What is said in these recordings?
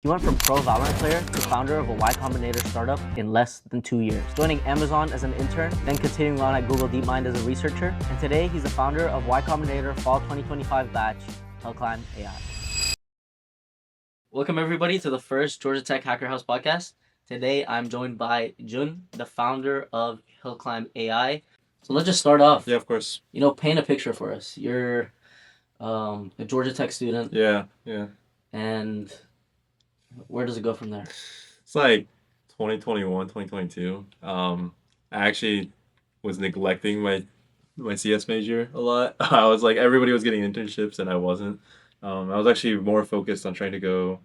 He went from Pro Valorant player to founder of a Y Combinator startup in less than 2 years, joining Amazon as an intern, then continuing on at Google DeepMind as a researcher, and today he's the founder of Y Combinator Fall 2025 batch, hillclimb AI. Welcome everybody to the first Georgia Tech Hackerhouse podcast. Today I'm joined by Jun, the founder of hillclimb AI. So let's just start off. Yeah, of course. Paint a picture for us. You're a Georgia Tech student. Yeah. And where does it go from there? It's like 2021, 2022. I actually was neglecting my CS major a lot. I was like, everybody was getting internships and I wasn't. I was actually more focused on trying to go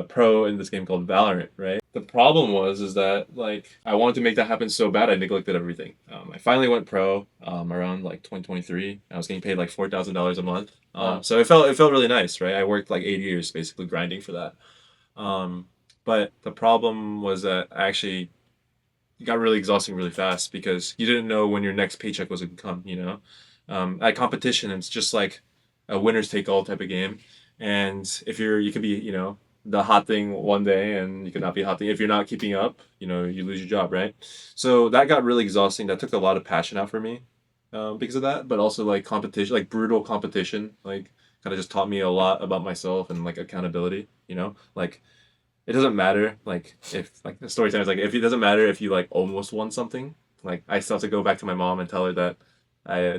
pro in this game called Valorant, right? The problem is that like I wanted to make that happen so bad I neglected everything. I finally went pro around like 2023. I was getting paid like $4,000 a month. So it felt really nice, right? I worked like 8 years basically grinding for that. But the problem was that I actually got really exhausting really fast because you didn't know when your next paycheck was going to come, you know? At competition, it's just like a winners take all type of game. And if you can be, the hot thing one day and you could not be a hot thing. If you're not keeping up, you lose your job, right? So that got really exhausting. That took a lot of passion out for me because of that. But also like competition, like brutal competition, like kind of just taught me a lot about myself and like accountability, like it doesn't matter like if like the story time is like if it doesn't matter if you like almost won something, like I still have to go back to my mom and tell her that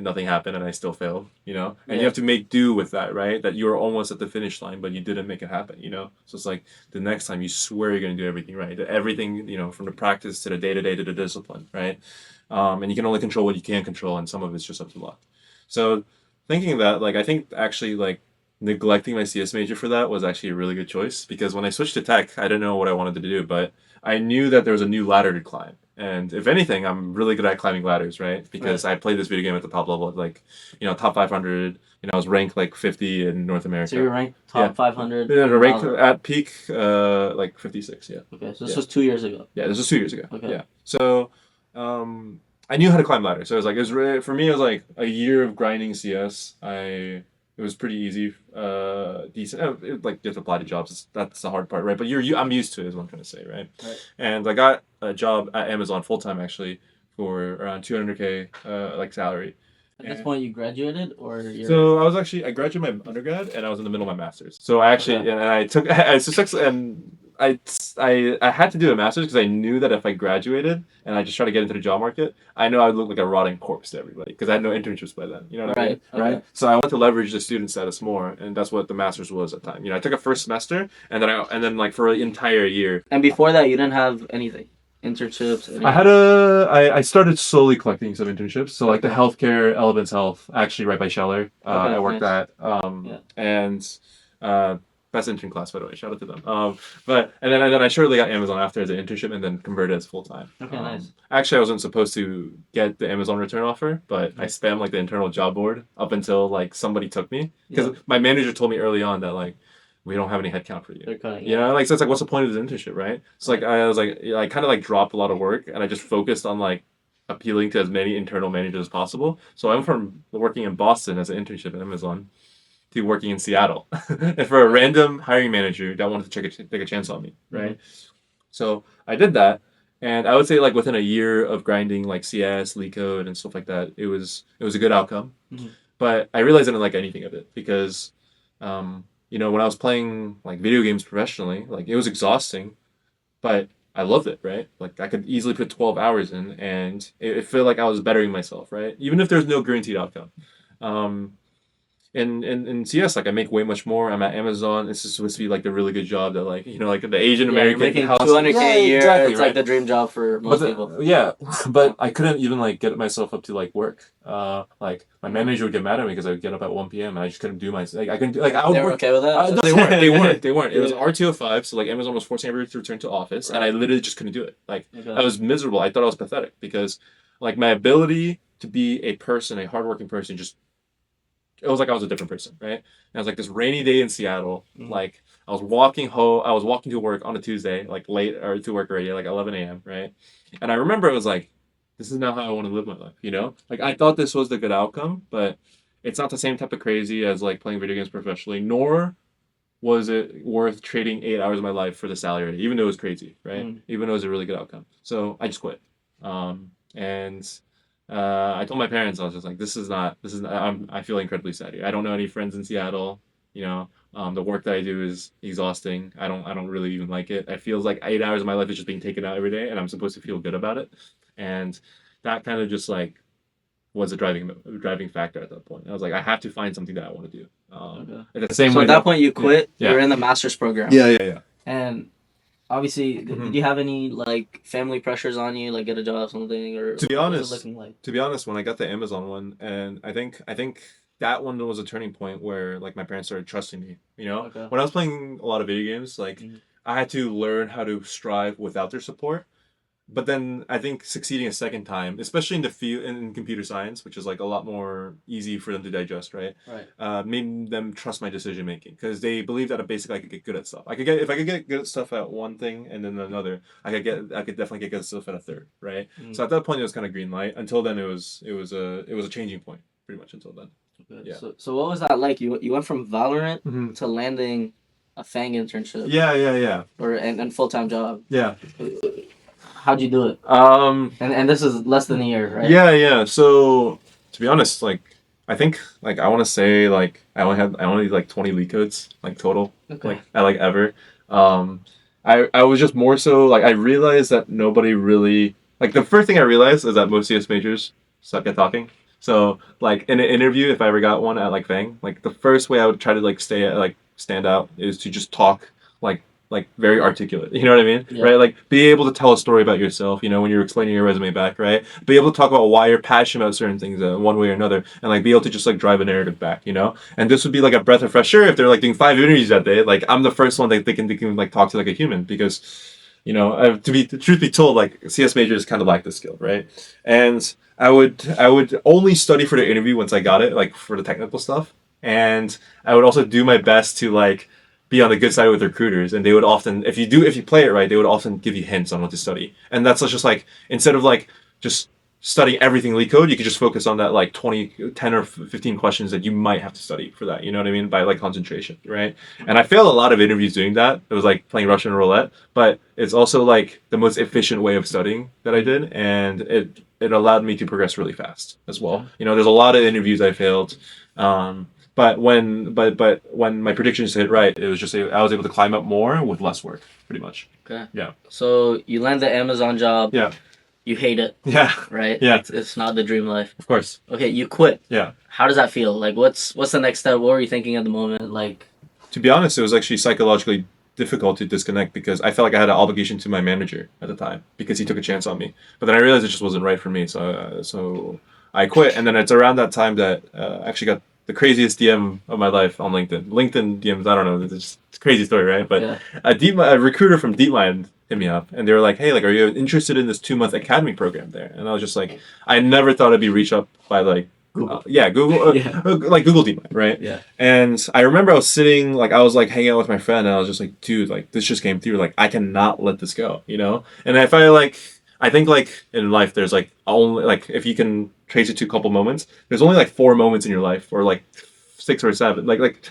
nothing happened and I still failed, and you have to make do with that, right? That you were almost at the finish line but you didn't make it happen, so it's like the next time you swear you're going to do everything right, everything, from the practice to the day-to-day to the discipline, right? And you can only control what you can control and some of it's just up to luck. So thinking that, like, I think actually like neglecting my CS major for that was actually a really good choice because when I switched to tech, I didn't know what I wanted to do, but I knew that there was a new ladder to climb. And if anything, I'm really good at climbing ladders, right? Because I played this video game at the top level, like, top 500. I was ranked like 50 in North America. So you're ranked top 500? Yeah, ranked at peak, like 56, yeah. Okay, so this was 2 years ago. Yeah, this was 2 years ago. Okay. Yeah. So, I knew how to climb ladders. So it was like, for me, it was like a year of grinding CS. It was pretty easy, decent. Like you have to apply to jobs. That's the hard part, right? But I'm used to it, is what I'm trying to say, right? And I got a job at Amazon full time actually for around 200K like salary. At this point, you graduated, or you're... So I graduated my undergrad and I was in the middle of my master's. So I actually and I took I had to do a master's because I knew that if I graduated and I just tried to get into the job market, I know I would look like a rotting corpse to everybody because I had no internships by then. You know what I mean? Okay. Right. So I wanted to leverage the student status more, and that's what the master's was at the time. I took a first semester and then like for an entire year. And before that, you didn't have anything, internships. Anything. I started slowly collecting some internships. So like the healthcare, Elevance Health, actually right by Scheller. I worked at and. Best intern class, by the way. Shout out to them. And then I shortly got Amazon after as an internship, and then converted as full time. Okay, nice. Actually, I wasn't supposed to get the Amazon return offer, but I spammed like the internal job board up until like somebody took me because my manager told me early on that like we don't have any headcount for you. They're cutting. Like so it's like what's the point of this internship, right? So like I was like I kind of like dropped a lot of work and I just focused on like appealing to as many internal managers as possible. So I went from working in Boston as an internship at Amazon to working in Seattle and for a random hiring manager that wanted to take a chance on me, right? Mm-hmm. So I did that, and I would say like within a year of grinding like CS, leak code, and stuff like that, it was a good outcome. Mm-hmm. But I realized I didn't like anything of it because, when I was playing like video games professionally, like it was exhausting, but I loved it, right? Like I could easily put 12 hours in, and it felt like I was bettering myself, right? Even if there's no guaranteed outcome. In CS, like I make way much more. I'm at Amazon. It's just supposed to be like a really good job that like like the Asian American making 200K a year. Exactly, it's right? Like the dream job for most people. Yeah, but I couldn't even like get myself up to like work. Like my manager would get mad at me because I would get up at 1 p.m. and I just couldn't do my I couldn't like I would. They were okay with that? No, they weren't. It was RTO5, so like Amazon was forcing everybody to return to office, and I literally just couldn't do it. Like I was miserable. I thought I was pathetic because like my ability to be a hardworking person, just. It was like I was a different person, right? And it was like this rainy day in Seattle. Mm-hmm. Like I was walking to work on a Tuesday, like late or to work already, like 11 a.m., right? And I remember it was like, this is not how I want to live my life, Like I thought this was the good outcome, but it's not the same type of crazy as like playing video games professionally, nor was it worth trading 8 hours of my life for the salary, even though it was crazy, right? Even though it was a really good outcome. So I just quit. And I told my parents, I was just like, this is not, I feel incredibly sad here. I don't know any friends in Seattle. You know, the work that I do is exhausting. I don't really even like it. It feels like 8 hours of my life is just being taken out every day, and I'm supposed to feel good about it. And that kind of just like was a driving factor at that point. I was like, I have to find something that I want to do. Okay. At the same So way at that point, you quit. Yeah. You were in the master's program. Yeah. And obviously, did you have any like family pressures on you, like get a job or something, or To be what was honest, it looking like? when I got the Amazon one, and I think that one was a turning point where like my parents started trusting me. You know, Okay. when I was playing a lot of video games, like I had to learn how to strive without their support. But then I think succeeding a second time, especially in the field in computer science, which is like a lot more easy for them to digest, right? Right. Made them trust my decision making because they believed that basically I could get good at stuff. I could get if I could get good at stuff at one thing and then another, I could definitely get good at stuff at a third, right? So at that point it was kind of green light. Until then it was a changing point pretty much until then. Okay. Yeah. So what was that like? You went from Valorant Mhm. to landing a FANG internship Yeah. or and full-time job. Yeah. How'd you do it? And this is less than a year, right? Yeah. So to be honest, like I think like I want to say like I only like 20 leak codes like total Okay. like I like ever. I was just more so like I realized that nobody really like the first thing I realized is that most CS majors suck at talking. So like in an interview, if I ever got one at like Fang, like the first way I would try to like stand out is to just talk like very articulate. You know what I mean? Yeah. Right? Like be able to tell a story about yourself, you know, when you're explaining your resume back, right? Be able to talk about why you're passionate about certain things one way or another and like be able to just like drive a narrative back, you know? And this would be like a breath of fresh air if they're like doing 5 interviews that day. Like I'm the first one that they can like talk to like a human because you know, the truth be told, like CS majors kind of lack this skill, right? And I would only study for the interview once I got it, like for the technical stuff. And I would also do my best to like be on the good side with recruiters, and they would often, if you play it right, they would often give you hints on what to study, and that's just like instead of like just studying everything leak code, you could just focus on that like 10 or 15 questions that you might have to study for that. You know what I mean? By like concentration, right? And I failed a lot of interviews doing that. It was like playing Russian roulette, but it's also like the most efficient way of studying that I did, and it allowed me to progress really fast as well. You know, there's a lot of interviews I failed. But when my predictions hit right, it was just I was able to climb up more with less work, pretty much. Okay. Yeah. So you land the Amazon job. Yeah. You hate it. Yeah. Right? Yeah. It's not the dream life. Of course. Okay, you quit. Yeah. How does that feel? Like what's the next step? What were you thinking at the moment? Like To be honest, it was actually psychologically difficult to disconnect because I felt like I had an obligation to my manager at the time because he took a chance on me. But then I realized it just wasn't right for me, so I quit. And then it's around that time that I actually got the craziest DM of my life on LinkedIn. LinkedIn DMs, I don't know, it's a crazy story, right? But yeah. A recruiter from DeepMind hit me up, and they were like, "Hey, like, are you interested in this 2-month academy program there?" And I was just like, I never thought I'd be reached up by like Google, like Google DeepMind, right? Yeah. And I remember I was sitting, like, I was like hanging out with my friend, and I was just like, dude, like, this just came through, like, I cannot let this go, you know? And if I think like in life, there's like only like if you can trace it to a couple moments, there's only like 4 moments in your life, or like 6 or 7, like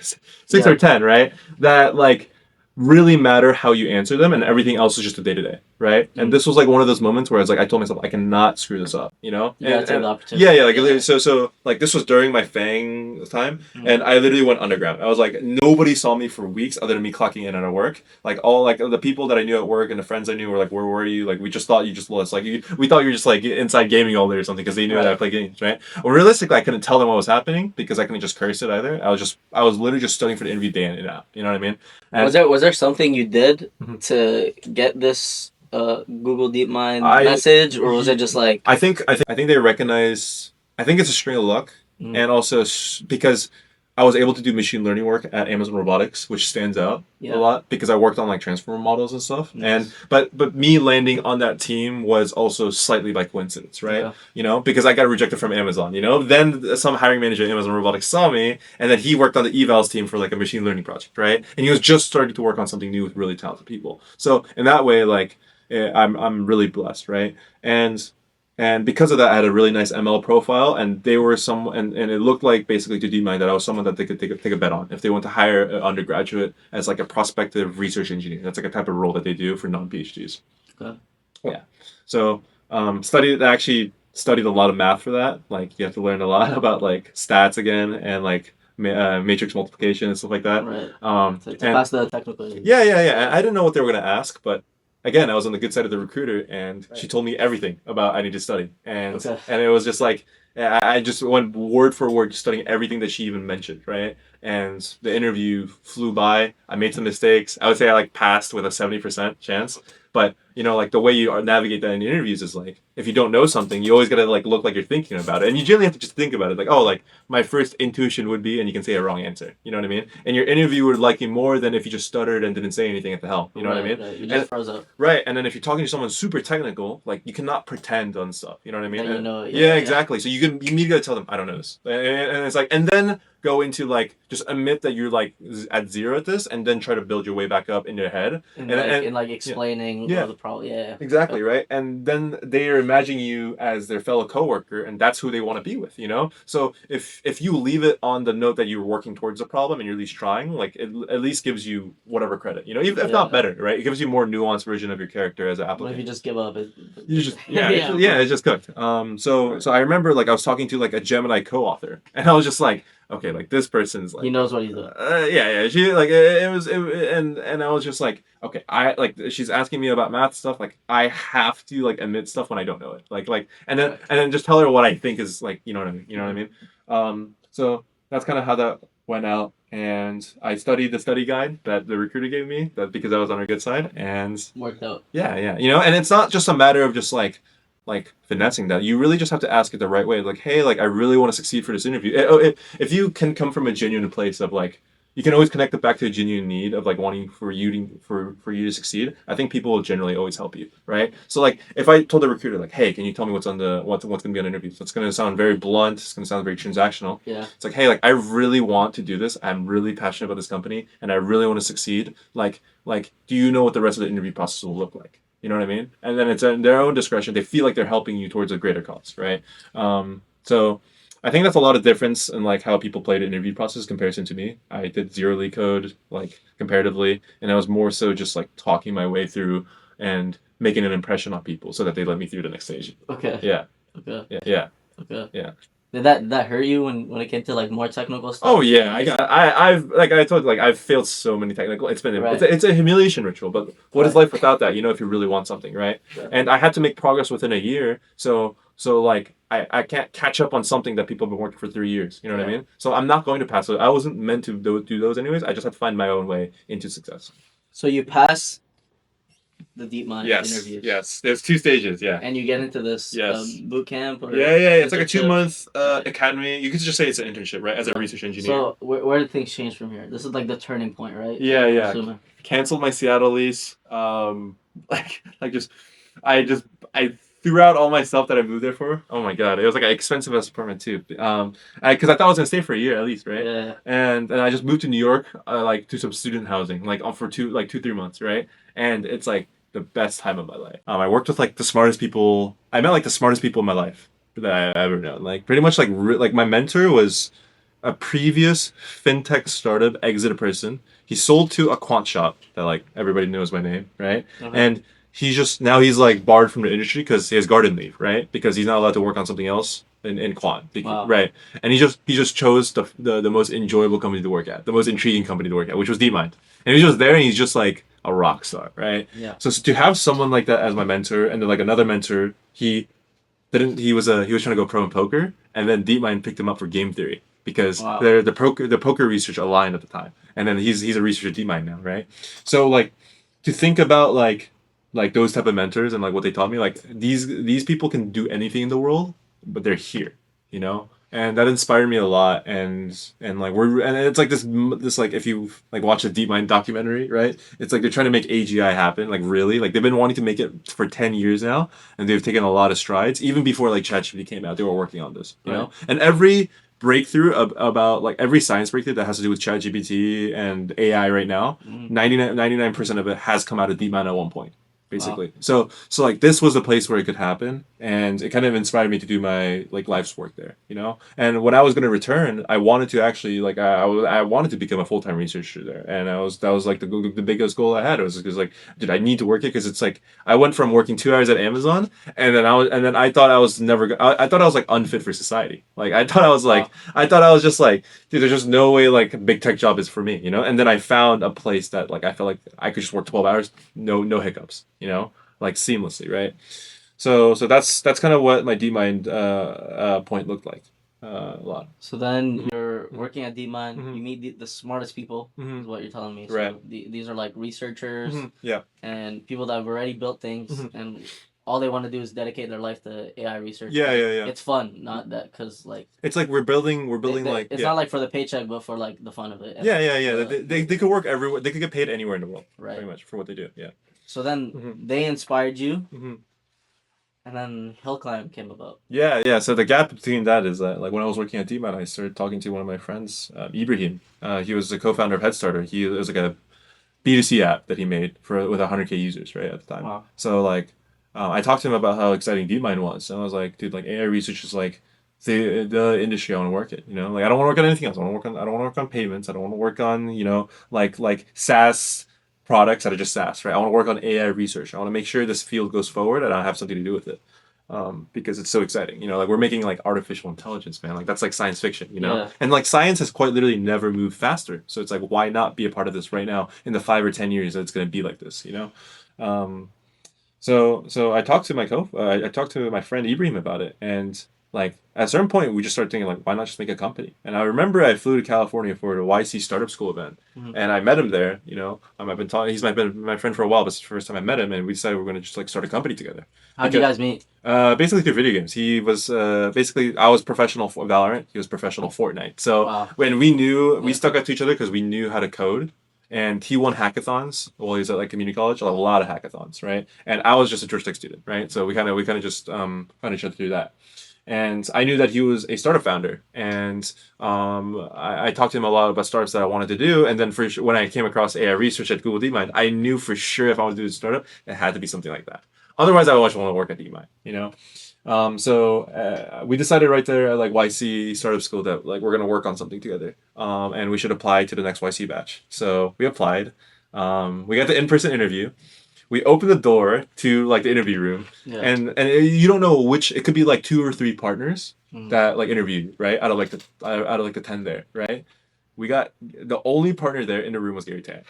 6 or 10, right? That like really matter how you answer them, and everything else is just a day to day, right? And this was like one of those moments where I was like, I told myself I cannot screw this up, you know? You gotta take the opportunity. Like so like this was during my Fang time, and I literally went underground. I was like, nobody saw me for weeks other than me clocking in and out of work. Like all like the people that I knew at work and the friends I knew were like, where were you? Like we just thought you just lost. Like we thought you were just like inside gaming all day or something because they knew that I play games, right? Well, realistically, I couldn't tell them what was happening because I couldn't just curse it either. I was literally just studying for the interview day in and out. You know what I mean? And was there something you did to get this Google DeepMind message, or was it just like I think they recognize. I think it's a string of luck, and also because I was able to do machine learning work at Amazon Robotics, which stands out a lot because I worked on like transformer models and stuff. And but me landing on that team was also slightly by coincidence, right? Okay. You know, because I got rejected from Amazon. You know, then some hiring manager at Amazon Robotics saw me, and then he worked on the evals team for like a machine learning project, right? And he was just starting to work on something new with really talented people. So in that way, like I'm really blessed, right? And And because of that, I had a really nice ML profile, and they were and it looked like basically to DeepMind that I was someone that they could take a bet on if they want to hire an undergraduate as like a prospective research engineer. That's like a type of role that they do for non-PhDs. Okay. Yeah. So actually studied a lot of math for that. Like you have to learn a lot about like stats again and like matrix multiplication and stuff like that. Right. To And pass the technical. yeah. I didn't know what they were gonna ask, but again, I was on the good side of the recruiter, and she Right. told me everything about I need to study, and Okay. it was just like I just went word for word studying everything that she even mentioned, right? And the interview flew by. I made some mistakes. I would say I like passed with a 70% chance. But you know, like the way you navigate that in interviews is like if you don't know something, you always gotta like look like you're thinking about it, and you generally have to just think about it. Like, oh, like my first intuition would be, and you can say a wrong answer. You know what I mean? And your interview would like you more than if you just stuttered and didn't say anything at the helm. You know what I mean? Right. You just froze up. Right, and then if you're talking to someone super technical, like you cannot pretend on stuff. You know what I mean? Then you know it, Yeah, yeah. exactly. So you immediately gotta tell them, I don't know this, and it's like, and then go into like just admit that you're like at zero at this, and then try to build your way back up in your head, And like explaining all the problem. Yeah. exactly, right? And then they are imagining you as their fellow coworker, and that's who they want to be with, you know? So if you leave it on the note that you're working towards a problem and you're at least trying, like it at least gives you whatever credit, you know, if not better, right? It gives you more nuanced version of your character as an applicant. What if you just give up? You just it's just cooked. So I remember like I was talking to like a Gemini co-author, and I was just like, okay, like this person's like He knows what he's doing. yeah. She like and I was just like, okay, I like she's asking me about math stuff. Like I have to like admit stuff when I don't know it. Like and then just tell her what I think is like, you know what I mean. You know what I mean. So that's kind of how that went out. And I studied the study guide that the recruiter gave me, that because I was on her good side, and Worked out. yeah, you know, and it's not just a matter of just like finessing that. You really just have to ask it the right way. Like, hey, like I really want to succeed for this interview. If you can come from a genuine place of like, you can always connect it back to a genuine need of like wanting for you to succeed. I think people will generally always help you, right? So like, if I told the recruiter like, hey, can you tell me what's going to be on the interview? So it's going to sound very blunt. It's going to sound very transactional. Yeah. It's like, hey, like I really want to do this. I'm really passionate about this company, and I really want to succeed. Like, do you know what the rest of the interview process will look like? You know what I mean? And then it's in their own discretion. They feel like they're helping you towards a greater cause, right? So I think that's a lot of difference in like how people play the interview process in comparison to me. I did zero leak code like comparatively, and I was more so just like talking my way through and making an impression on people so that they let me through the next stage. Okay. Yeah. Okay. Yeah. Okay. Yeah. Did that hurt you when it came to like more technical stuff? Oh yeah, I've like I told you, like I've failed so many technical. It's been Right. it's a humiliation ritual. But what is life without that? You know, if you really want something, right? Yeah. And I had to make progress within a year. So like I can't catch up on something that people have been working for 3 years. You know what I mean? So I'm not going to pass it. I wasn't meant to do those anyways. I just had to find my own way into success. So you pass the DeepMind interviews. Yes. There's 2 stages. Yeah. And you get into this boot camp. Or Yeah. It's like a 2-month academy. You could just say it's an internship, right? As a research engineer. So where did things change from here? This is like the turning point, right? Yeah. Canceled my Seattle lease. I threw out all my stuff that I moved there for. Oh my god, it was like an expensive ass apartment too. Because I thought I was gonna stay for a year at least, right? Yeah. And I just moved to New York, like to some student housing, like for 2-3 months, right? And it's like the best time of my life. I worked with like the smartest people. I met like the smartest people in my life that I ever known. Like pretty much like my mentor was a previous fintech startup exit person. He sold to a quant shop that like everybody knows my name, right? And he's like barred from the industry because he has garden leave, right? Because he's not allowed to work on something else in quant, right? And he just chose the most enjoyable company to work at, the most intriguing company to work at, which was DeepMind. And he's just there, and he's just like a rock star, right? Yeah. So to have someone like that as my mentor, and then like another mentor, he was trying to go pro in poker, and then DeepMind picked him up for game theory because the poker research aligned at the time, and then he's a researcher at DeepMind now, right? So like to think about like those type of mentors and like what they taught me, like these people can do anything in the world, but they're here, you know, and that inspired me a lot. And like it's like this like if you like watch a DeepMind documentary, right? It's like they're trying to make AGI happen, like really, like they've been wanting to make it for 10 years now, and they've taken a lot of strides. Even before like ChatGPT came out, they were working on this, you know, and every breakthrough about like every science breakthrough that has to do with ChatGPT and AI right now, 99% of it has come out of DeepMind at one point. basically. So like this was a place where it could happen, and it kind of inspired me to do my like life's work there, you know. And when I was going to return, I wanted to actually like I wanted to become a full time researcher there, and that was like the biggest goal I had. It was because like, dude, I need to work it because it's like I went from working 2 hours at Amazon, and then I thought I was never I thought I was like unfit for society. Like I thought I was like I thought I was just like, dude, there's just no way like a big tech job is for me, you know. And then I found a place that like I felt like I could just work 12 hours, no hiccups, you know, like seamlessly, right? So that's kind of what my DeepMind point looked like a lot. So then you're working at DeepMind. Mhm. You meet the smartest people, Mhm. is what you're telling me. So Right. these are like researchers Yeah. and people that have already built things, Mhm. and all they want to do is dedicate their life to AI research. Yeah, yeah, yeah. It's fun, not that because like It's like we're building like it's yeah. not like for the paycheck, but for like the fun of it. Yeah, yeah, yeah. They could work everywhere. They could get paid anywhere in the world, Right. pretty much, for what they do. Yeah. So then Mhm. they inspired you, Mhm. and then hillclimb came about. Yeah, yeah. So the gap between that is that, like, when I was working at DeepMind, I started talking to one of my friends, Ibrahim. He was the co-founder of Headstarter. He was like a B2C app that he made for with 100K users, right, at the time. Wow. So like, I talked to him about how exciting DeepMind was, and I was like, dude, like AI research is like the industry I want to work in. You know, like I don't want to work on anything else. I don't want to work on payments. I don't want to work on like SaaS products that are just SaaS, right? I want to work on AI research. I want to make sure this field goes forward, and I have something to do with it. Because it's so exciting, you know, like we're making like artificial intelligence, man. Like that's like science fiction, you know. Yeah. And like science has quite literally never moved faster. So it's like, why not be a part of this right now in the 5 or 10 years that it's going to be like this, you know? Um, so I talked to I talked to my friend Ibrahim about it, and like at a certain point we just started thinking like, why not just make a company? And I remember I flew to California for a YC startup school event, and I met him there. You know, I've been talking. Been my friend for a while, but it's the first time I met him, and we decided we're going to just like start a company together. How'd you guys meet? Basically through video games. He was basically I was professional for Valorant. He was professional Fortnite. So Wow. when we knew, we stuck out to each other because we knew how to code. And he won hackathons while he was at like community college, a lot of hackathons, right? And I was just a Georgia Tech student, right? So we kind of just found each other through that. And I knew that he was a startup founder, and I talked to him a lot about startups that I wanted to do. And then for sure, when I came across AI research at Google DeepMind, I knew for sure if I wanted to do a startup, it had to be something like that. Otherwise, I would just want to work at DeepMind, you know. So we decided right there at like YC startup school that like we're gonna work on something together, and we should apply to the next YC batch. So we applied. We got the in-person interview. We opened the door to like the interview room, Yeah. and you don't know which. It could be like 2 or 3 partners that like interviewed, right? Out of like the 10 there, right? We got the only partner there in the room was Gary Tan.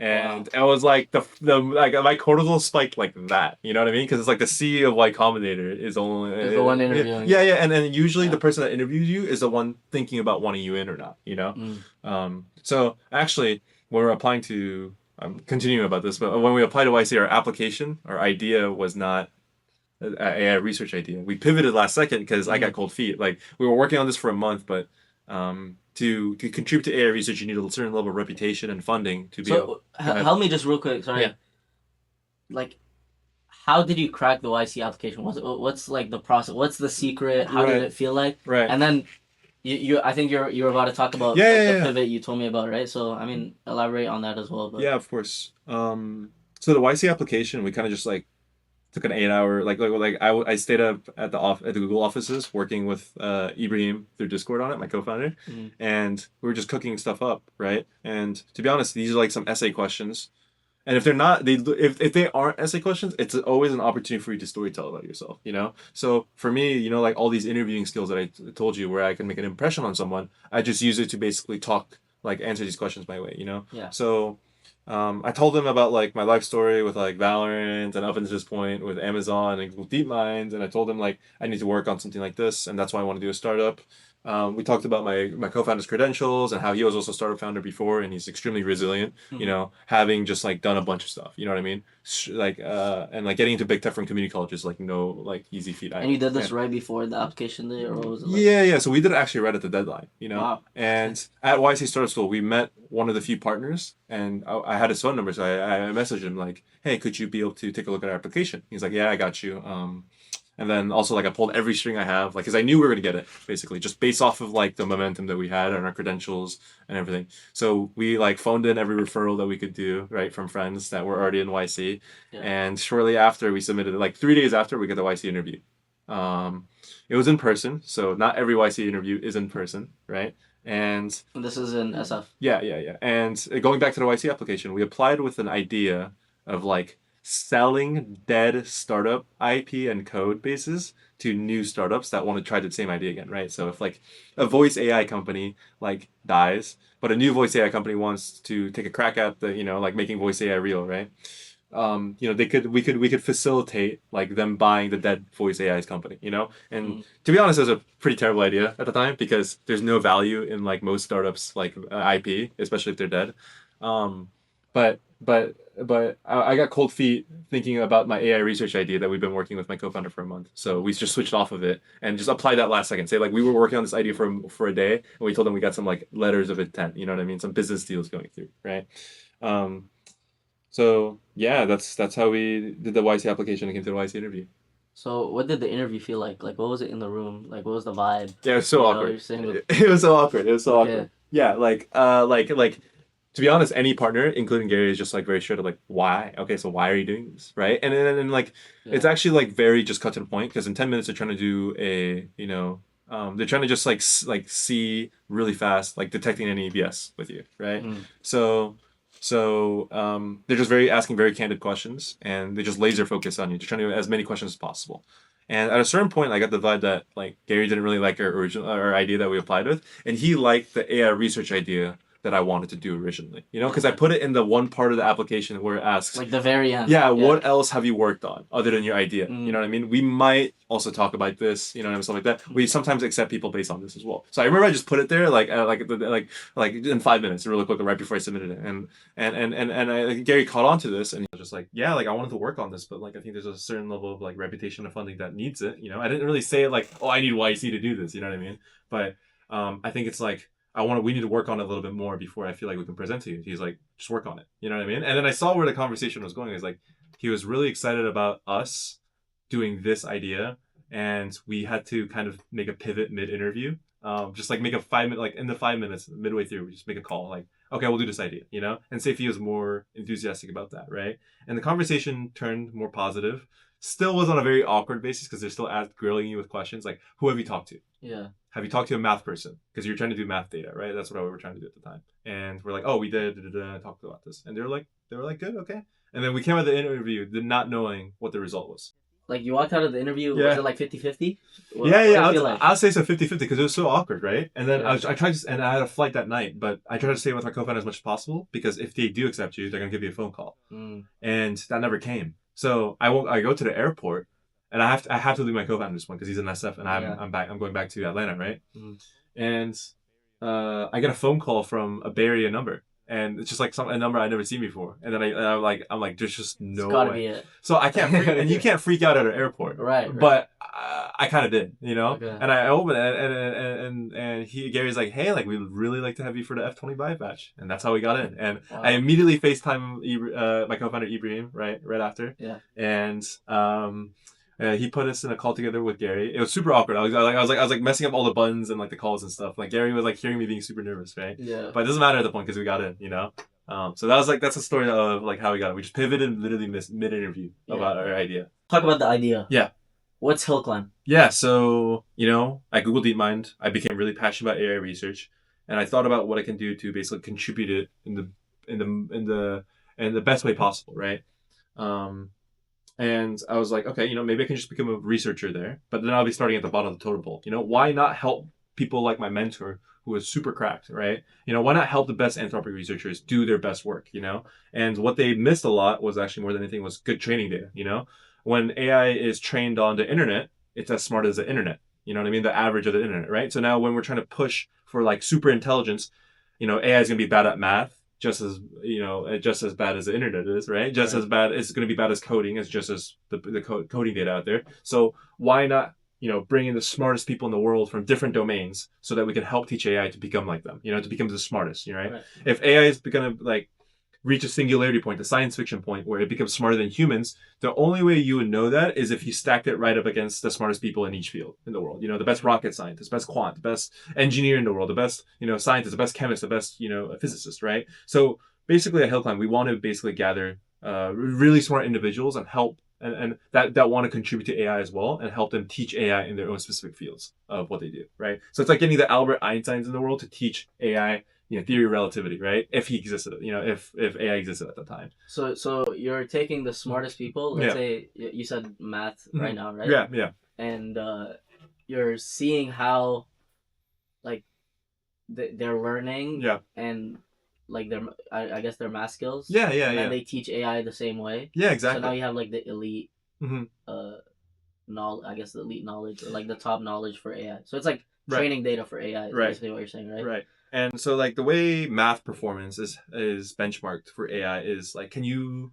And I was like the like my cortisol spiked like that, you know what I mean? Because it's like the CEO of Y Combinator is only Is the one interviewing. Yeah, yeah, and then usually the person that interviews you is the one thinking about wanting you in or not, you know. So actually, when we're applying to, I'm continuing about this, but when we applied to YC, our application, our idea was not an AI research idea. We pivoted last second because I got cold feet. Like we were working on this for a month, but to contribute to AI research, you need a certain level of reputation and funding to be able. Help me just real quick. Sorry. Yeah. Like, how did you crack the YC application? What's like the process? What's the secret? How did it feel like? Right. And then I think you're about to talk about the pivot you told me about, right? So I mean, elaborate on that as well. But. Yeah, of course. So the YC application, we kind of just like took an 8 hour I stayed up at the Google offices working with Ibrahim through Discord on it, my co-founder, and we were just cooking stuff up, right? And to be honest, these are like some essay questions, and if they're not, if they aren't essay questions, it's always an opportunity for you to storytell about yourself, you know. So for me, you know, like all these interviewing skills that I told you, where I can make an impression on someone, I just use it to basically answer these questions my way, you know. Yeah. So. I told him about like my life story with like Valorant and up until this point with Amazon and Google DeepMind, and I told him like I need to work on something like this, and that's why I want to do a startup. We talked about my co-founder's credentials and how he was also a startup founder before, and he's extremely resilient. You know, having just like done a bunch of stuff. You know what I mean? And like getting into big tech from community colleges, like no like easy feat. And you did this right before the application day, or what was it? Like? Yeah. So we did it actually right at the deadline. You know. Wow. And at YC Startup School, we met one of the few partners, and I had his phone number, so I messaged him like, "Hey, could you be able to take a look at our application?" He's like, "Yeah, I got you." And then also like I pulled every string I have, like because I knew we were gonna get it basically, just based off of like the momentum that we had and our credentials and everything. So we like phoned in every referral that we could do, right, from friends that were already in YC. Yeah. And shortly after we submitted it, like 3 days after we got the YC interview. It was in person, so not every YC interview is in person, right? And This is in SF. yeah. And going back to the YC application, we applied with an idea of like selling dead startup IP and code bases to new startups that want to try the same idea again, right? So if like a voice AI company like dies, but a new voice AI company wants to take a crack at the, like making voice AI real, right? We could facilitate like them buying the dead voice AI's company, and to be honest, it was a pretty terrible idea at the time because there's no value in like most startups like IP, especially if they're dead. But I got cold feet thinking about my AI research idea that we've been working with my co-founder for a month. So we just switched off of it and just applied that last second. Say like we were working on this idea for a day and we told them we got some like letters of intent, you know what I mean? Some business deals going through, right? So yeah, that's how we did the YC application and came to the YC interview. So what did the interview feel like? Like what was it in the room? Like what was the vibe? Yeah, it was so You're awkward. sitting with... It was so awkward. It was so Okay. awkward. Yeah, like to be honest, any partner, including Gary, is just like very straight up like, why? Okay, so why are you doing this, right? And like it's actually like very just cut to the point because in 10 minutes they're trying to do a they're trying to just like see really fast like detecting any BS with you, right? So they're just asking very candid questions, and they just laser focus on you. They're trying to do as many questions as possible. And at a certain point, I got the vibe that like Gary didn't really like our idea that we applied with, and he liked the AI research idea that I wanted to do originally. Because I put it in the one part of the application where it asks, like the very end. Yeah, what else have you worked on other than your idea? You know what I mean? We might also talk about this, stuff like that. We sometimes accept people based on this as well. So I remember I just put it there like in 5 minutes, really quick, right before I submitted it, and Gary caught on to this, and he was just like, yeah, like I wanted to work on this, but like I think there's a certain level of like reputation and funding that needs it. I didn't really say it like, oh, I need YC to do this. You know what I mean? But I think it's like we need to work on it a little bit more before I feel like we can present to you. He's like, just work on it. You know what I mean? And then I saw where the conversation was going. It's like, he was really excited about us doing this idea. And we had to kind of make a pivot mid-interview. Just like make a 5 minute, like in the 5 minutes midway through, we just make a call like, okay, we'll do this idea, and see if he was more enthusiastic about that. Right. And the conversation turned more positive. Still was on a very awkward basis because they're still grilling you with questions like, who have you talked to? Yeah. Have you talked to a math person? Because you're trying to do math data, right? That's what we were trying to do at the time. And we're like, oh, we did talk about this. And they were like, good, okay. And then we came out of the interview not knowing what the result was. Like you walked out of the interview, was it like 50-50? I'll say so 50-50 because it was so awkward, right? And then I tried to, and I had a flight that night, but I tried to stay with my co-founder as much as possible because if they do accept you, they're going to give you a phone call. And that never came. So I go to the airport. And I have to leave my co-founder this one because he's in SF and I'm going back to Atlanta, right? And I get a phone call from a Bay Area number, and it's just like a number I'd never seen before. And then I'm like, there's just no gotta way. Be it. So I can't, and you can't freak out at an airport, right? But I kind of did, Okay. And I open it, and Gary's like, hey, like we'd really like to have you for the F25 batch, and that's how we got in. And I immediately FaceTime my co-founder Ibrahim right after, and he put us in a call together with Gary. It was super awkward. I was like messing up all the buttons and like the calls and stuff. Like Gary was like hearing me being super nervous, right? Yeah. But it doesn't matter at the point because we got in, So that's the story of like how we got it. We just pivoted literally mid-interview about our idea. Talk about the idea. Yeah. What's hillclimb? Yeah. So I Googled DeepMind. I became really passionate about AI research, and I thought about what I can do to basically contribute it in the best way possible, right? And I was like, okay, maybe I can just become a researcher there, but then I'll be starting at the bottom of the totem pole. Why not help people like my mentor who is super cracked, right? Why not help the best anthropic researchers do their best work, And what they missed a lot was actually more than anything was good training data, When AI is trained on the internet, it's as smart as the internet. You know what I mean? The average of the internet, right? So now when we're trying to push for like super intelligence, AI is going to be bad at math. Just as bad as the internet is, right? Just as bad. It's going to be bad as coding. It's just as the coding data out there. So why not, bring in the smartest people in the world from different domains so that we can help teach AI to become like them, to become the smartest, right? If AI is going to like reach a singularity point, the science fiction point, where it becomes smarter than humans, the only way you would know that is if you stacked it right up against the smartest people in each field in the world. You know, the best rocket scientist, best quant, the best engineer in the world, the best, scientist, the best chemist, the best, physicist, right? So basically at Hillclimb, we want to basically gather really smart individuals and help and that want to contribute to AI as well and help them teach AI in their own specific fields of what they do, right? So it's like getting the Albert Einsteins in the world to teach AI, theory of relativity, right? If he existed, if AI existed at the time. So you're taking the smartest people. Let's say you said math right now, right? Yeah, yeah. And you're seeing how, like, they're learning. Yeah. And like I guess their math skills. Yeah, yeah, and yeah. then they teach AI the same way. Yeah, exactly. So now you have like the elite, Mm-hmm. knowledge. I guess the elite knowledge, or like the top knowledge for AI. So it's like training data for AI. Is basically what you're saying, right? Right. And so like the way math performance is benchmarked for AI is like, can you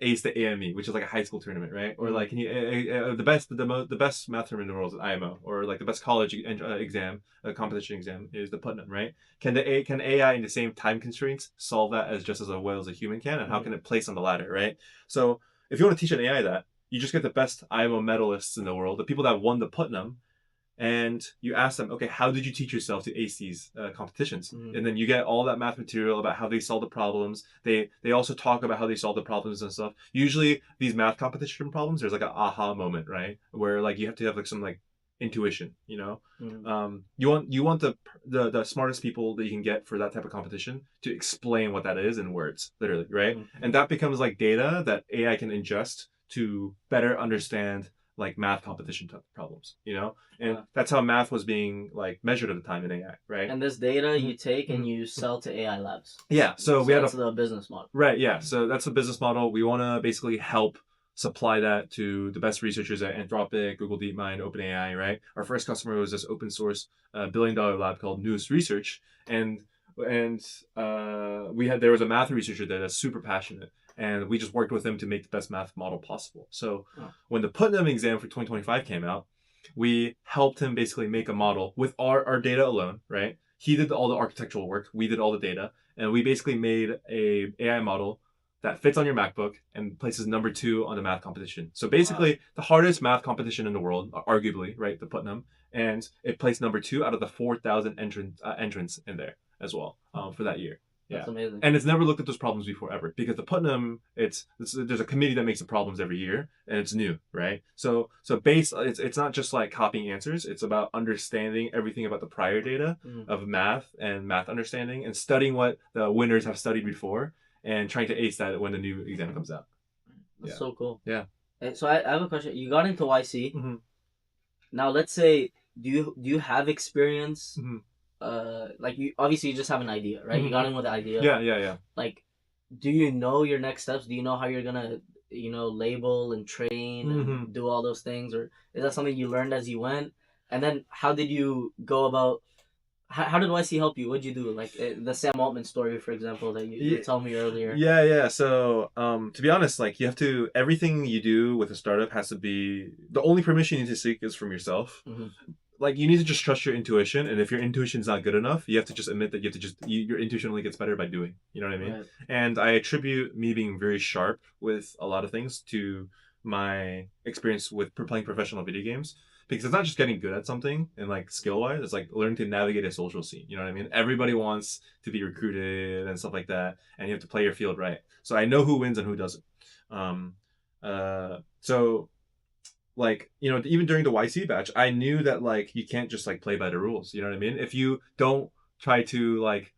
ace the AME, which is like a high school tournament, right? Or like, can you the best math tournament in the world is IMO, or like the best college exam, competition exam is the Putnam, right? Can AI in the same time constraints solve that just as well as a human can, and how can it place on the ladder, right? So if you want to teach an AI that, you just get the best IMO medalists in the world, the people that won the Putnam, and you ask them, okay, how did you teach yourself to ace these competitions? And then you get all that math material about how they solve the problems. They also talk about how they solve the problems and stuff. Usually these math competition problems, there's like an aha moment, right? Where like you have to have like some like intuition, You want the smartest people that you can get for that type of competition to explain what that is in words, literally, right? And that becomes like data that AI can ingest to better understand like math competition problems, and that's how math was being like measured at the time in AI, right? And this data you take and you sell to AI labs. Yeah, so that's the business model, right? Yeah, so that's the business model. We want to basically help supply that to the best researchers at Anthropic, Google DeepMind, OpenAI, right? Our first customer was this open source billion-dollar lab called News Research, and there was a math researcher there that's super passionate, and we just worked with him to make the best math model possible. So when the Putnam exam for 2025 came out, we helped him basically make a model with our data alone, right? He did all the architectural work, we did all the data, and we basically made a AI model that fits on your MacBook and places number 2 on the math competition. So basically the hardest math competition in the world, arguably, right, the Putnam, and it placed number 2 out of the 4,000 entrants in there as well for that year. Yeah. That's amazing. And it's never looked at those problems before ever, because the Putnam, there's a committee that makes the problems every year, and it's new, right? So it's not just like copying answers. It's about understanding everything about the prior data of math and math understanding, and studying what the winners have studied before, and trying to ace that when the new exam comes out. That's so cool. Yeah. So I have a question. You got into YC. Now let's say, do you have experience? Like you obviously you just have an idea, right? You got in with the idea. Yeah. Like, do you know your next steps? Do you know how you're gonna, label and train and do all those things, or is that something you learned as you went? And then how did you go about? How did YC help you? What'd you do? Like the Sam Altman story, for example, that you told me earlier. Yeah. So, to be honest, like everything you do with a startup has to be, the only permission you need to seek is from yourself. Like you need to just trust your intuition, and if your intuition is not good enough, you have to just admit that your intuition only gets better by doing. You know what I mean? Right. And I attribute me being very sharp with a lot of things to my experience with playing professional video games. Because it's not just getting good at something and like skill wise, it's like learning to navigate a social scene. You know what I mean? Everybody wants to be recruited and stuff like that, and you have to play your field right. So I know who wins and who doesn't. So like, even during the YC batch, I knew that like you can't just like play by the rules. You know what I mean? If you don't try to like,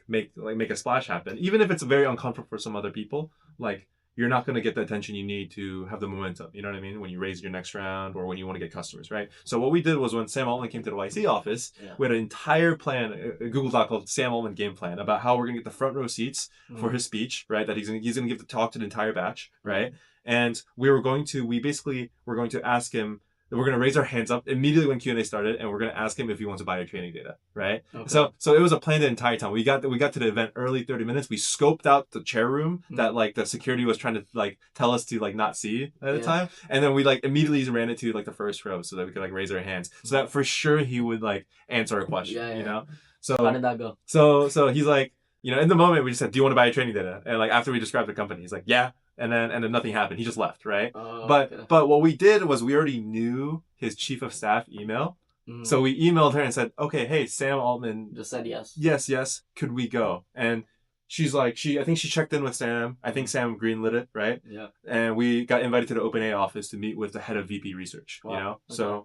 make a splash happen, even if it's very uncomfortable for some other people, like you're not going to get the attention you need to have the momentum. You know what I mean? When you raise your next round or when you want to get customers, right? So what we did was, when Sam Altman came to the YC office, we had an entire plan, a Google Doc called Sam Altman Game Plan, about how we're going to get the front row seats for his speech, right? That he's going to give the talk to the entire batch, right? And we're going to ask him, we're going to raise our hands up immediately when Q&A started, and we're going to ask him if he wants to buy our training data, right? Okay. So it was a plan the entire time. We got to the event early, 30 minutes. We scoped out the chair room that like the security was trying to like tell us to like not see at the time, and then we like immediately ran it to like the first row so that we could like raise our hands, so that for sure he would like answer a question, you know? So how did that go? So he's like, in the moment we just said, "Do you want to buy your training data?" And like after we described the company, he's like, "Yeah." And then nothing happened. He just left, right? Okay. But what we did was we already knew his chief of staff email. So we emailed her and said, "Okay, hey, Sam Altman Just said yes. yes, could we go?" And she's like, I think she checked in with Sam. I think Sam greenlit it, right? Yeah. And we got invited to the OpenAI office to meet with the head of VP research. Wow. Okay.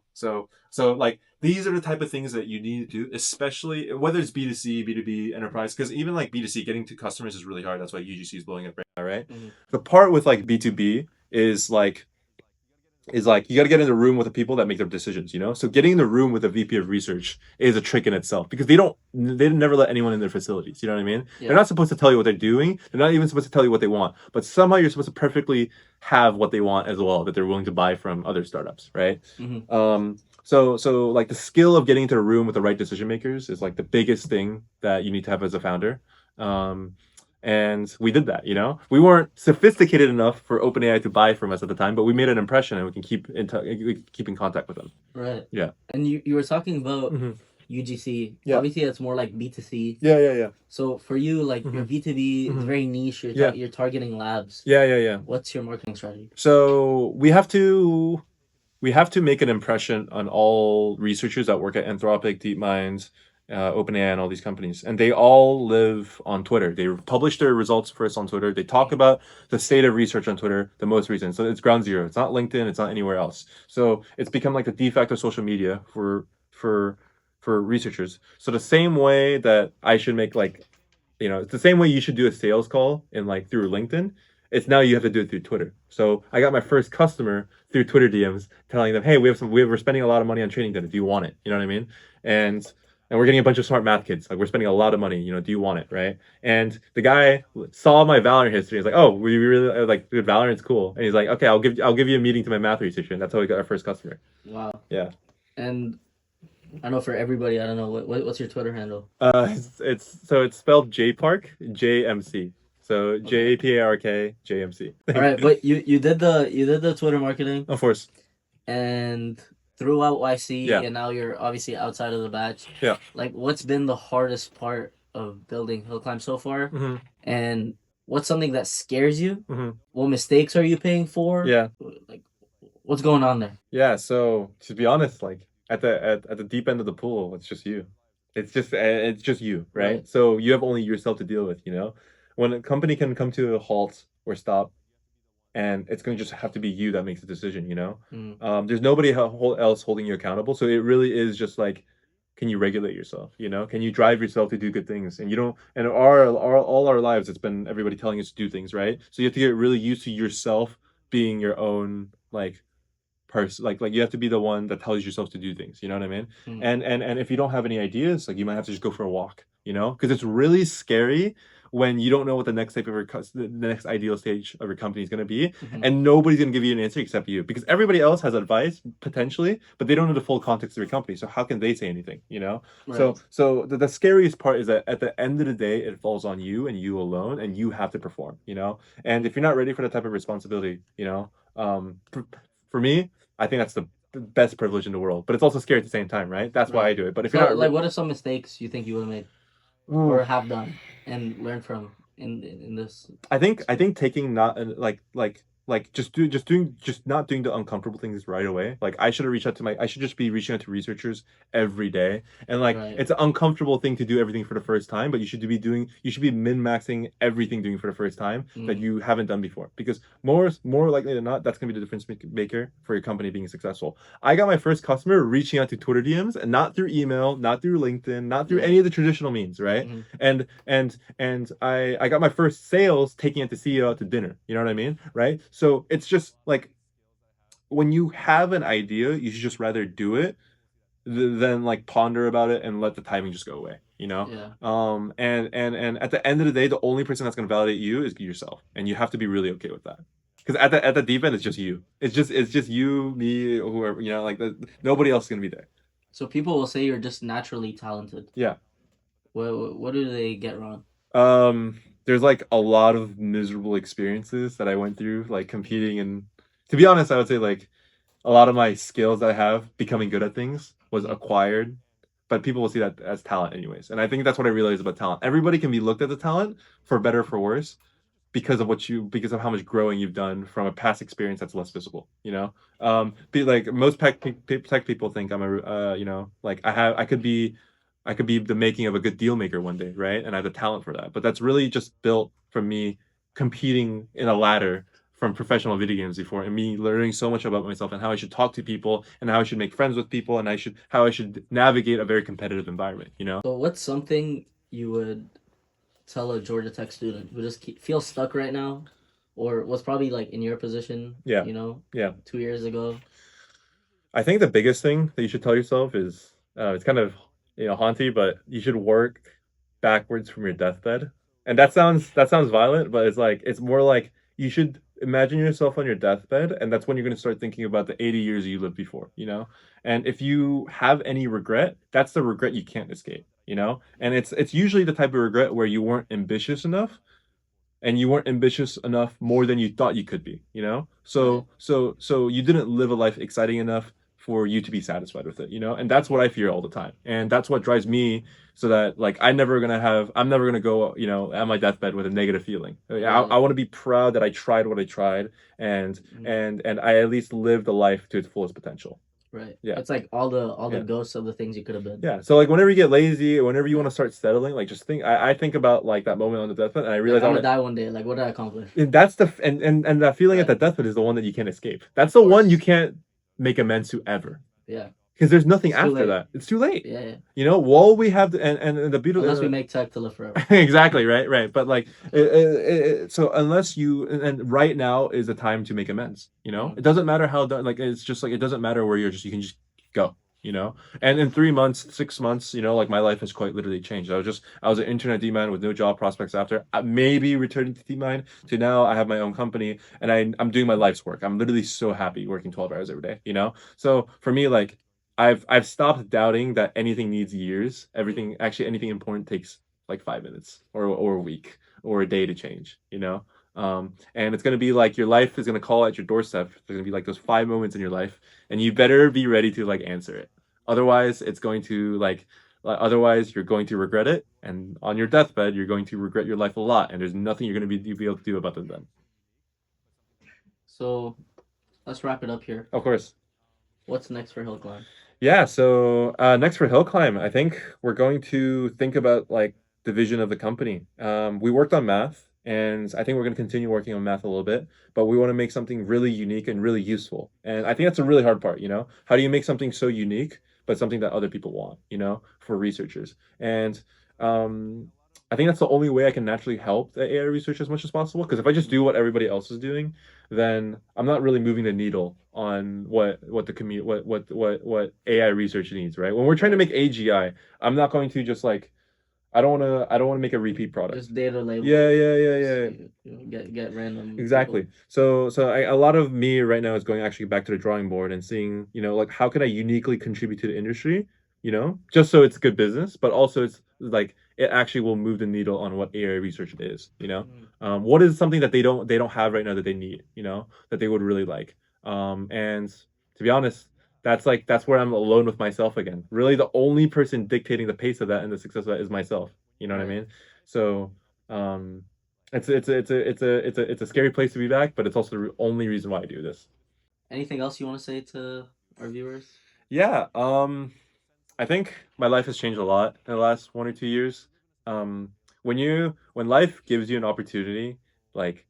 So like these are the type of things that you need to do, especially whether it's B2C, B2B, enterprise, because even like B2C, getting to customers is really hard. That's why UGC is blowing up right now, right? The part with like B2B is like you got to get in the room with the people that make their decisions, So getting in the room with a VP of research is a trick in itself because they never let anyone in their facilities. You know what I mean? Yeah. They're not supposed to tell you what they're doing. They're not even supposed to tell you what they want, but somehow you're supposed to perfectly have what they want as well, that they're willing to buy from other startups, right? So like the skill of getting into a room with the right decision makers is like the biggest thing that you need to have as a founder. And we did that, We weren't sophisticated enough for OpenAI to buy from us at the time, but we made an impression and we can keep in contact with them. Right. Yeah. And you were talking about UGC. Yeah. Obviously, it's more like B2C. Yeah. So for you, like your B2B is very niche. You're targeting labs. Yeah. What's your marketing strategy? So we have to make an impression on all researchers that work at Anthropic, DeepMind, OpenAI, and all these companies, and they all live on Twitter. They publish their results first on Twitter. They talk about the state of research on Twitter the most recent. So it's ground zero. It's not LinkedIn. It's not anywhere else. So it's become like the de facto social media for researchers. So the same way that I should make it's the same way you should do a sales call through LinkedIn. It's now you have to do it through Twitter. So I got my first customer through Twitter DMs telling them, "Hey, we're spending a lot of money on training data. Do you want it?" You know what I mean? And we're getting a bunch of smart math kids. Like we're spending a lot of money. Do you want it? Right? And the guy saw my Valorant history. He's like, "Oh, we really like, dude, Valorant's cool." And he's like, "Okay, I'll give you a meeting to my math researcher." And that's how we got our first customer. Wow. Yeah. And I know for everybody, I don't know what's your Twitter handle. It's spelled J Park, JMC. So JAPARK JMC. All right, but you did the Twitter marketing, of course, and throughout YC, Yeah. and now you're obviously outside of the batch. Yeah. Like, what's been the hardest part of building hillclimb so far, and what's something that scares you? What mistakes are you paying for? Yeah. Like, what's going on there? Yeah. So to be honest, like at the deep end of the pool, it's just you. It's just you, right? So you have only yourself to deal with. When a company can come to a halt or stop, and it's going to just have to be you that makes the decision, there's nobody else holding you accountable. So it really is just like, can you regulate yourself? Can you drive yourself to do good things? And you don't. And all our lives, it's been everybody telling us to do things, right? So you have to get really used to yourself being your own person. Like you have to be the one that tells yourself to do things. You know what I mean? And if you don't have any ideas, you might have to just go for a walk. Because it's really scary when you don't know what the next the next ideal stage of your company is going to be, and nobody's going to give you an answer except you, because everybody else has advice potentially, but they don't know the full context of your company. So how can they say anything? Right. So the scariest part is that at the end of the day, it falls on you and you alone, and you have to perform. And if you're not ready for that type of responsibility, for me, I think that's the best privilege in the world, but it's also scary at the same time, right? That's why I do it. But if you're not what are some mistakes you think you would have made or have done and learned from in this? I think taking not just not doing the uncomfortable things right away. I should just be reaching out to researchers every day, and it's an uncomfortable thing to do everything for the first time, but you should be min-maxing everything doing for the first time that you haven't done before, because more likely than not, that's gonna be the difference maker for your company being successful. I got my first customer reaching out to Twitter DMs, and not through email, not through LinkedIn, not through any of the traditional means, right? And I got my first sales taking it to CEO out to dinner. You know what I mean, right? So it's just when you have an idea, you should just rather do it than ponder about it and let the timing just go away. Yeah. And at the end of the day, the only person that's going to validate you is yourself, and you have to be really okay with that. Because at the deep end, it's just you. It's just you, me, whoever. Nobody else is going to be there. So people will say you're just naturally talented. Yeah. What do they get wrong? There's a lot of miserable experiences that I went through, competing, and to be honest, I would say a lot of my skills that I have becoming good at things was acquired but people will see that as talent anyways. And I think that's what I realized about talent. Everybody can be looked at the talent for better or for worse because of how much growing you've done from a past experience that's less visible, you know. Be like most tech people think I'm a you know, like I could be the making of a good deal maker one day, right? And I have the talent for that. But that's really just built from me competing in a ladder from professional video games before, and me learning so much about myself and how I should talk to people and how I should make friends with people and how I should navigate a very competitive environment, you know. So what's something you would tell a Georgia Tech student who just feels stuck right now, or was probably like in your position, Yeah. you know, Yeah. 2 years ago? I think the biggest thing that you should tell yourself is it's kind of, you know, haunty, but you should work backwards from your deathbed. And that sounds violent, but it's more like you should imagine yourself on your deathbed, and that's when you're going to start thinking about the 80 years you lived before, you know? And if you have any regret, that's the regret you can't escape, you know? And it's usually the type of regret where you weren't ambitious enough and you weren't ambitious enough more than you thought you could be, you know. Right. So you didn't live a life exciting enough for you to be satisfied with it, you know. And that's what I fear all the time, and that's what drives me, so that like I'm never gonna go, you know, at my deathbed with a negative feeling. I want to be proud that I tried what I tried, and and I at least lived a life to its fullest potential. Right. Yeah. It's like all the Yeah. ghosts of the things you could have been. Yeah. So like whenever you get lazy or whenever you want to start settling, like just think. I think about like that moment on the deathbed, and I Like, realize I'm gonna die one day. Like, what did I accomplish? and that's and that feeling at Right. that deathbed is the one that you can't escape. That's the one you can't make amends to ever. Yeah. Because there's nothing It's too after late. that. It's too late. Yeah, yeah. You know, while we have and the beautiful Unless we make tech to live forever. exactly, right. But like so unless you and right now is the time to make amends, you know. It doesn't matter how done, like it's just like it doesn't matter where you're just, you can just go, you know. And in 3 months, 6 months, you know, like my life has quite literally changed. I was an intern at DeepMind with no job prospects after. Maybe returning to DeepMind to now I have my own company and I'm doing my life's work. I'm literally so happy working 12 hours every day, you know. So for me, like I've stopped doubting that anything needs years. Anything important takes like 5 minutes or a week or a day to change, you know. And it's gonna be like your life is gonna call at your doorstep. There's gonna be like those 5 moments in your life, and you better be ready to like answer it. Otherwise, it's going to otherwise you're going to regret it, and on your deathbed, you're going to regret your life a lot, and there's nothing you're gonna be able to do about them then. So, let's wrap it up here. Of course. What's next for hillclimb? Yeah, so next for hillclimb, I think we're going to think about like the vision of the company. We worked on math, and I think we're going to continue working on math a little bit, but we want to make something really unique and really useful. And I think that's a really hard part, you know? How do you make something so unique, but something that other people want, you know, for researchers? And I think that's the only way I can naturally help the AI research as much as possible. Because if I just do what everybody else is doing, then I'm not really moving the needle on what the community what AI research needs, right? When we're trying to make AGI, I'm not going to just like I don't want to make a repeat product. Just data label. Yeah. You know, get random. Exactly. People. So a lot of me right now is going actually back to the drawing board and seeing, you know, like how can I uniquely contribute to the industry, you know, just so it's good business, but also it's like it actually will move the needle on what AI research is, you know. What is something that they don't have right now that they need, you know, that they would really like. And to be honest, that's where I'm alone with myself again. Really, the only person dictating the pace of that and the success of that is myself. You know what I mean? So it's a scary place to be back, but it's also the only reason why I do this. Anything else you want to say to our viewers? Yeah. I think my life has changed a lot in the last 1 or 2 years. When life gives you an opportunity, like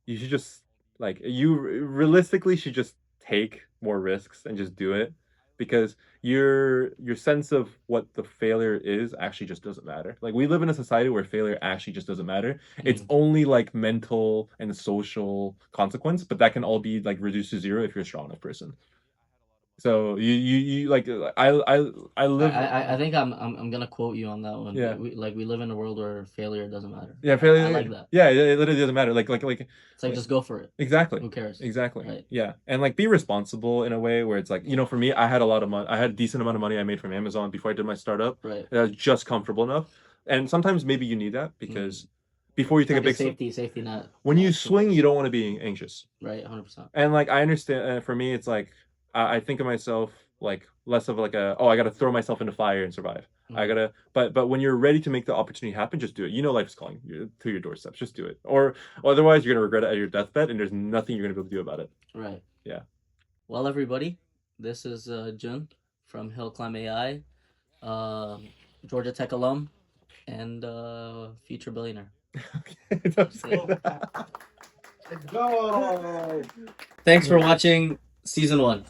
you should just like you realistically should just take more risks and just do it, because your sense of what the failure is actually just doesn't matter. Like we live in a society where failure actually just doesn't matter. It's only like mental and social consequence, but that can all be like reduced to zero if you're a strong enough person. So you like I live. I think I'm gonna quote you on that one. Yeah. We live in a world where failure doesn't matter. Yeah, failure. I like that. Yeah, it literally doesn't matter. Like It's like just go for it. exactly. Who cares? Exactly. Right. Yeah, and like be responsible in a way where it's like, you know, for me, I had a lot of money. I had a decent amount of money I made from Amazon before I did my startup. Right. I was just comfortable enough, and sometimes maybe you need that because before you take Like a big safety net. when you swing, you don't want to be anxious. Right, 100%. And like I understand, for me, it's like I think of myself like less of like a, oh, I gotta throw myself into fire and survive. I gotta, but when you're ready to make the opportunity happen, just do it. You know, life is calling you to your doorsteps. Just do it, or otherwise you're gonna regret it at your deathbed, and there's nothing you're gonna be able to do about it. Right. Yeah. Well, everybody, this is Jun from Hillclimb AI, Georgia Tech alum, and future billionaire. Okay, don't say that. Let's go. Thanks for watching season 1.